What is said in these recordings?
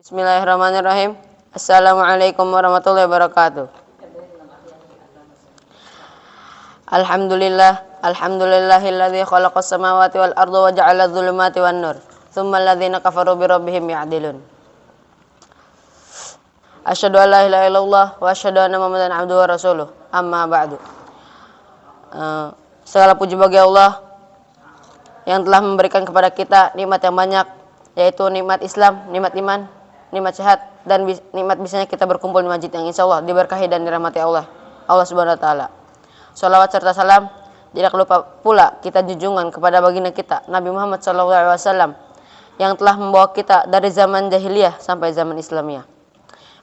Bismillahirrahmanirrahim. Assalamualaikum warahmatullahi wabarakatuh. Alhamdulillahilladzi khalaqas samawati wal arda wa ja'ala adh-dhulumati wan nur. Tsummal ladzina kafaru bi rabbihim ya'dilun. Asyhadu an la ilaha illallah wa asyhadu anna Muhammadan abduhu wa rasuluh. Amma ba'du. Segala puji bagi Allah yang telah memberikan kepada kita nikmat yang banyak, yaitu nikmat Islam, nikmat iman, nikmat sehat, dan nikmat bisanya kita berkumpul di masjid yang insya Allah diberkahi dan dirahmati Allah Subhanahu wa taala. Shalawat serta salam tidak lupa pula kita junjungan kepada baginda kita Nabi Muhammad SAW yang telah membawa kita dari zaman jahiliyah sampai zaman Islamiyah.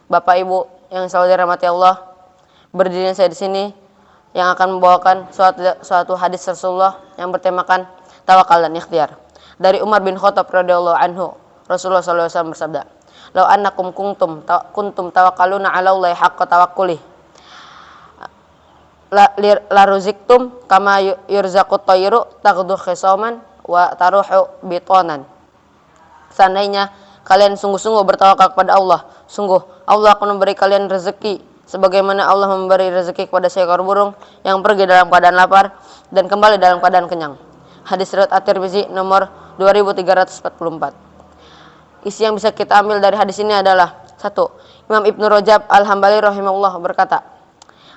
Bapak Ibu yang selalu dirahmati Allah, berdiri saya di sini yang akan membawakan suatu hadis Rasulullah yang bertemakan tawakal dan ikhtiar. Dari Umar bin Khattab radhiyallahu anhu, Rasulullah SAW bersabda, "Lau annakum kuntum tawakkaluna 'ala Allahi haqqa tawakkuli la ruziktum kama yurzaqut tayru taghdu khisaman wa taruhu bitonan." Seandainya kalian sungguh-sungguh bertawakal kepada Allah, sungguh Allah akan memberi kalian rezeki sebagaimana Allah memberi rezeki kepada seekor burung yang pergi dalam keadaan lapar dan kembali dalam keadaan kenyang. Hadis riwayat At-Tirmizi nomor 2344. Isi yang bisa kita ambil dari hadis ini adalah: 1. Imam Ibnu Rajab Al-Hambali rahimahullah berkata,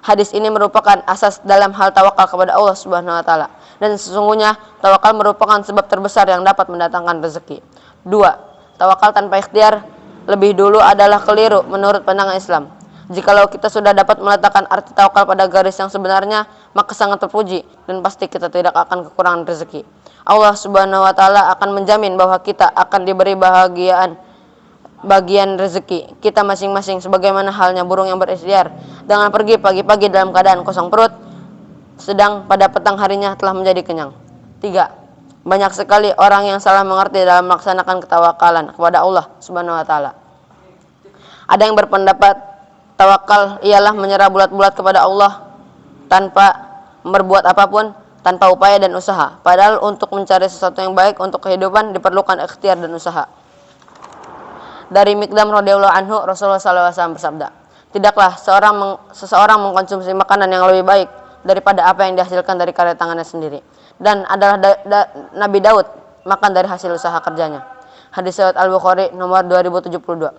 hadis ini merupakan asas dalam hal tawakal kepada Allah Subhanahu wa taala, dan sesungguhnya tawakal merupakan sebab terbesar yang dapat mendatangkan rezeki. 2. Tawakal tanpa ikhtiar lebih dulu adalah keliru menurut pandangan Islam. Jikalau kita sudah dapat meletakkan arti tawakal pada garis yang sebenarnya, maka sangat terpuji dan pasti kita tidak akan kekurangan rezeki. Allah Subhanahu wa taala akan menjamin bahwa kita akan diberi bagian rezeki kita masing-masing, sebagaimana halnya burung yang berikhtiar dengan pergi pagi-pagi dalam keadaan kosong perut, sedang pada petang harinya telah menjadi kenyang. 3. Banyak sekali orang yang salah mengerti dalam melaksanakan ketawakalan kepada Allah Subhanahu wa taala. Ada yang berpendapat tawakal ialah menyerah bulat-bulat kepada Allah tanpa berbuat apapun, tanpa upaya dan usaha. Padahal untuk mencari sesuatu yang baik untuk kehidupan diperlukan ikhtiar dan usaha. Dari Miqdam radhiyallahu anhu, Rasulullah SAW bersabda, tidaklah seseorang mengkonsumsi makanan yang lebih baik daripada apa yang dihasilkan dari karya tangannya sendiri, dan adalah Nabi Daud makan dari hasil usaha kerjanya. Hadis riwayat Al-Bukhari nomor 2072.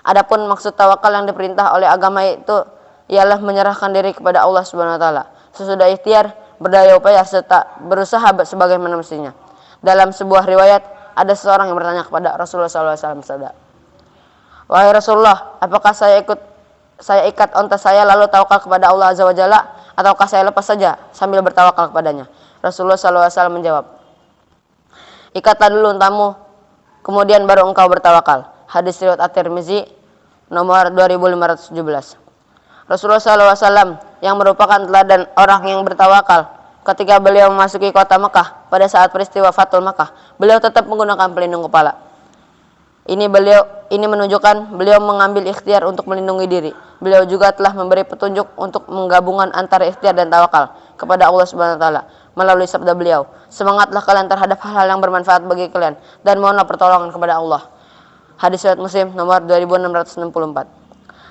Adapun maksud tawakal yang diperintah oleh agama itu ialah menyerahkan diri kepada Allah Subhanahu wa taala. Sesudah ikhtiar, berdaya upaya serta berusaha sebagaimana mestinya. Dalam sebuah riwayat, ada seseorang yang bertanya kepada Rasulullah SAW bersabda, "Wahai Rasulullah, apakah saya ikat onta saya lalu tawakal kepada Allah Azza wa Jalla, ataukah saya lepas saja sambil bertawakal kepadanya?" Rasulullah SAW menjawab, "Ikatlah dulu untamu, kemudian baru engkau bertawakal." Hadis riwayat At-Tirmizi nomor 2517. Rasulullah SAW yang merupakan teladan orang yang bertawakal, ketika beliau memasuki kota Mekah pada saat peristiwa Fathul Makkah, beliau tetap menggunakan pelindung kepala. Ini menunjukkan beliau mengambil ikhtiar untuk melindungi diri. Beliau juga telah memberi petunjuk untuk menggabungkan antara ikhtiar dan tawakal kepada Allah Subhanahu wa taala melalui sabda beliau, "Semangatlah kalian terhadap hal-hal yang bermanfaat bagi kalian dan mohonlah pertolongan kepada Allah." Hadis riwayat Muslim nomor 2664.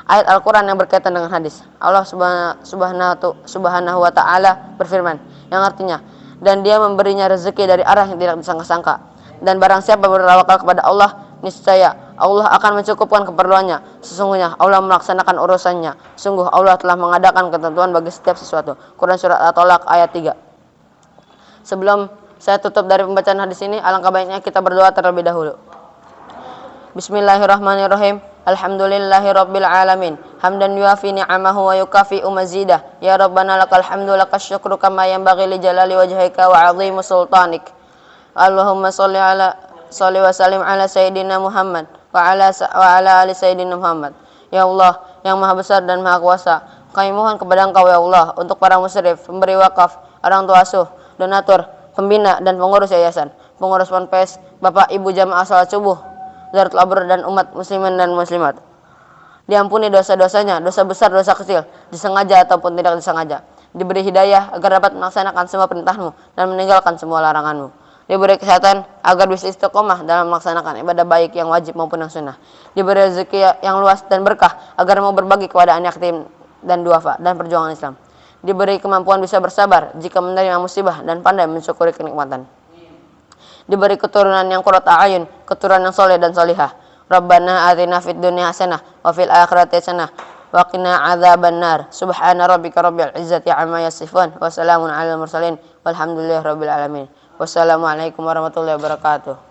Ayat Al-Quran yang berkaitan dengan hadis. Allah subhanahu wa ta'ala berfirman, yang artinya, dan dia memberinya rezeki dari arah yang tidak disangka-sangka. Dan barang siapa bertawakal kepada Allah, niscaya Allah akan mencukupkan keperluannya. Sesungguhnya Allah melaksanakan urusannya. Sungguh Allah telah mengadakan ketentuan bagi setiap sesuatu. Quran surat At-Tolak ayat 3. Sebelum saya tutup dari pembacaan hadis ini, alangkah baiknya kita berdoa terlebih dahulu. Bismillahirrahmanirrahim. Alhamdulillahi rabbil alamin. Hamdan yuafi ni'amahu wa yukafi'u mazidah. Ya Rabbana lakal hamdu lakas syukru kama yanbaghi li jalali wajhika wa 'azimi sultanik. Allahumma shalli wa sallim ala sayyidina Muhammad wa ala ali sayyidina Muhammad. Ya Allah yang maha besar dan maha kuasa, kami mohon kepada Engkau ya Allah untuk para musyrif, pemberi wakaf, orang tua asuh, donatur, pembina dan pengurus yayasan, pengurus ponpes, Bapak Ibu jamaah salat subuh, Darul Abrar dan umat muslimin dan muslimat. Diampuni dosa-dosanya, dosa besar, dosa kecil, disengaja ataupun tidak disengaja. Diberi hidayah agar dapat melaksanakan semua perintah-Mu dan meninggalkan semua larangan-Mu. Diberi kesehatan agar bisa istiqomah dalam melaksanakan ibadah baik yang wajib maupun yang sunnah. Diberi rezeki yang luas dan berkah agar mau berbagi kepada anak yatim dan duafa dan perjuangan Islam. Diberi kemampuan bisa bersabar jika menerima musibah dan pandai mensyukuri kenikmatan. Diberi keturunan yang qurrata a'yun, keturunan yang soleh dan solihah. Rabbana atina fid dunya hasanah wa fil akhirati hasanah wa qina adzabannar. Subhana rabbika rabbil izzati amma yasifun wa salamun alal mursalin walhamdulillahi rabbil alamin. Wassalamualaikum warahmatullahi wabarakatuh.